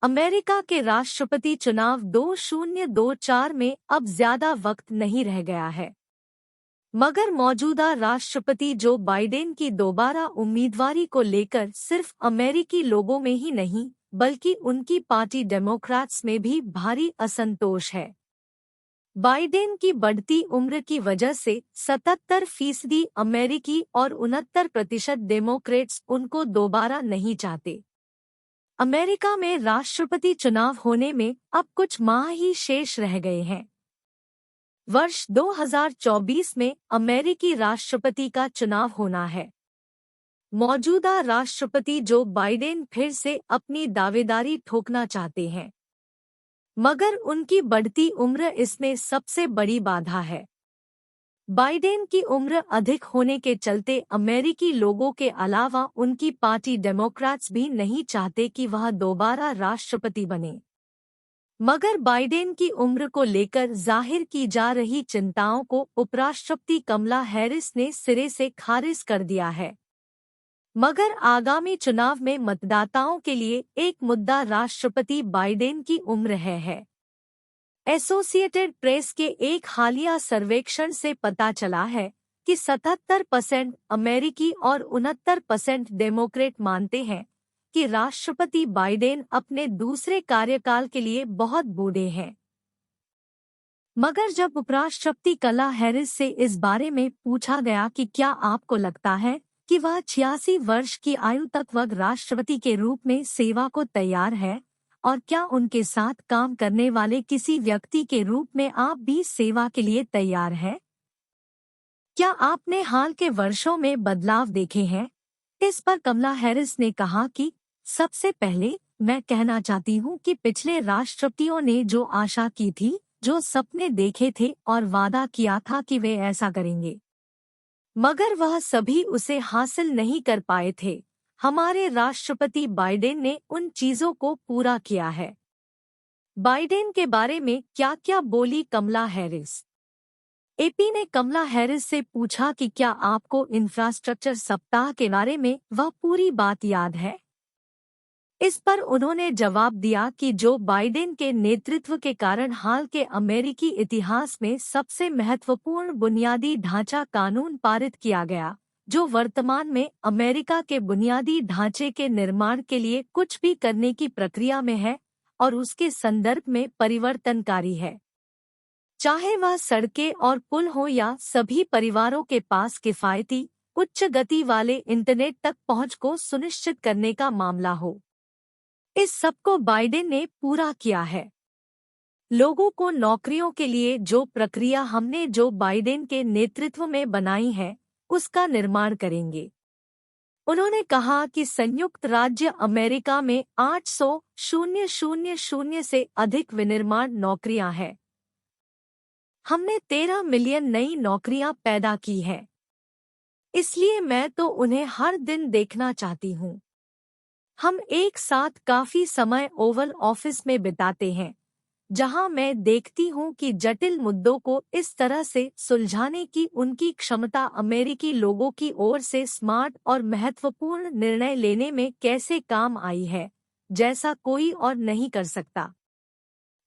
America के राष्ट्रपति चुनाव 2024 में अब ज्यादा वक्त नहीं रह गया है, मगर मौजूदा राष्ट्रपति जो बाइडेन की दोबारा उम्मीदवारी को लेकर सिर्फ अमेरिकी लोगों में ही नहीं बल्कि उनकी पार्टी डेमोक्रेट्स में भी भारी असंतोष है। बाइडेन की बढ़ती उम्र की वजह से 77% अमेरिकी और 69% डेमोक्रेट्स उनको दोबारा नहीं चाहते। अमेरिका में राष्ट्रपति चुनाव होने में अब कुछ माह ही शेष रह गए हैं। वर्ष 2024 में अमेरिकी राष्ट्रपति का चुनाव होना है। मौजूदा राष्ट्रपति जो बाइडेन फिर से अपनी दावेदारी ठोकना चाहते हैं, मगर उनकी बढ़ती उम्र इसमें सबसे बड़ी बाधा है। बाइडेन की उम्र अधिक होने के चलते अमेरिकी लोगों के अलावा उनकी पार्टी डेमोक्रेट्स भी नहीं चाहते कि वह दोबारा राष्ट्रपति बने। मगर बाइडेन की उम्र को लेकर जाहिर की जा रही चिंताओं को उपराष्ट्रपति कमला हैरिस ने सिरे से खारिज कर दिया है। मगर आगामी चुनाव में मतदाताओं के लिए एक मुद्दा राष्ट्रपति बाइडेन की उम्र है। एसोसिएटेड प्रेस के एक हालिया सर्वेक्षण से पता चला है कि 77% अमेरिकी और 69% डेमोक्रेट मानते हैं कि राष्ट्रपति बाइडेन अपने दूसरे कार्यकाल के लिए बहुत बूढ़े हैं। मगर जब उपराष्ट्रपति कमला हैरिस से इस बारे में पूछा गया कि क्या आपको लगता है कि वह 86 वर्ष की आयु तक वह राष्ट्रपति के रूप में सेवा को तैयार है और क्या उनके साथ काम करने वाले किसी व्यक्ति के रूप में आप भी सेवा के लिए तैयार हैं? क्या आपने हाल के वर्षों में बदलाव देखे हैं? इस पर कमला हैरिस ने कहा कि सबसे पहले मैं कहना चाहती हूं कि पिछले राष्ट्रपतियों ने जो आशा की थी, जो सपने देखे थे और वादा किया था कि वे ऐसा करेंगे, मगर वह सभी उसे हासिल नहीं कर पाए थे। हमारे राष्ट्रपति बाइडेन ने उन चीजों को पूरा किया है। बाइडेन के बारे में क्या क्या बोली कमला हैरिस? एपी ने कमला हैरिस से पूछा कि क्या आपको इंफ्रास्ट्रक्चर सप्ताह के बारे में वह पूरी बात याद है? इस पर उन्होंने जवाब दिया कि जो बाइडेन के नेतृत्व के कारण हाल के अमेरिकी इतिहास में सबसे महत्वपूर्ण बुनियादी ढांचा कानून पारित किया गया, जो वर्तमान में अमेरिका के बुनियादी ढांचे के निर्माण के लिए कुछ भी करने की प्रक्रिया में है और उसके संदर्भ में परिवर्तनकारी है। चाहे वह सड़कें और पुल हो या सभी परिवारों के पास किफायती उच्च गति वाले इंटरनेट तक पहुंच को सुनिश्चित करने का मामला हो, इस सबको बाइडेन ने पूरा किया है। लोगों को नौकरियों के लिए जो प्रक्रिया हमने जो बाइडेन के नेतृत्व में बनाई है, उसका निर्माण करेंगे। उन्होंने कहा कि संयुक्त राज्य अमेरिका में 800,000 से अधिक विनिर्माण नौकरियां हैं। हमने 13 मिलियन नई नौकरियां पैदा की हैं। इसलिए मैं तो उन्हें हर दिन देखना चाहती हूं। हम एक साथ काफी समय ओवल ऑफिस में बिताते हैं, जहां मैं देखती हूं कि जटिल मुद्दों को इस तरह से सुलझाने की उनकी क्षमता अमेरिकी लोगों की ओर से स्मार्ट और महत्वपूर्ण निर्णय लेने में कैसे काम आई है, जैसा कोई और नहीं कर सकता।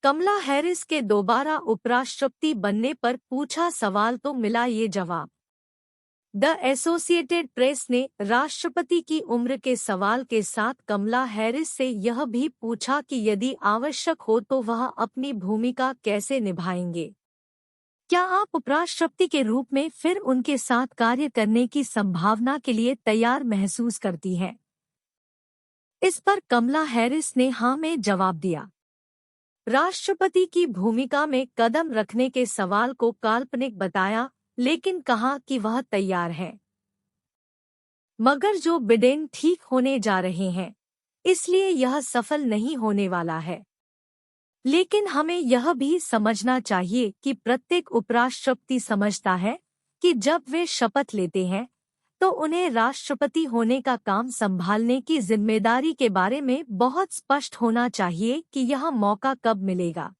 कमला हैरिस के दोबारा उपराष्ट्रपति बनने पर पूछा सवाल तो मिला ये जवाब। द एसोसिएटेड प्रेस ने राष्ट्रपति की उम्र के सवाल के साथ कमला हैरिस से यह भी पूछा कि यदि आवश्यक हो तो वह अपनी भूमिका कैसे निभाएंगे। क्या आप उपराष्ट्रपति के रूप में फिर उनके साथ कार्य करने की संभावना के लिए तैयार महसूस करती हैं? इस पर कमला हैरिस ने हाँ में जवाब दिया। राष्ट्रपति की भूमिका में कदम रखने के सवाल को काल्पनिक बताया, लेकिन कहा कि वह तैयार है। मगर जो बाइडेन ठीक होने जा रहे हैं, इसलिए यह सफल नहीं होने वाला है। लेकिन हमें यह भी समझना चाहिए कि प्रत्येक उपराष्ट्रपति समझता है कि जब वे शपथ लेते हैं तो उन्हें राष्ट्रपति होने का काम संभालने की जिम्मेदारी के बारे में बहुत स्पष्ट होना चाहिए कि यह मौका कब मिलेगा।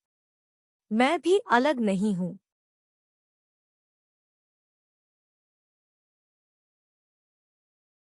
मैं भी अलग नहीं हूँ।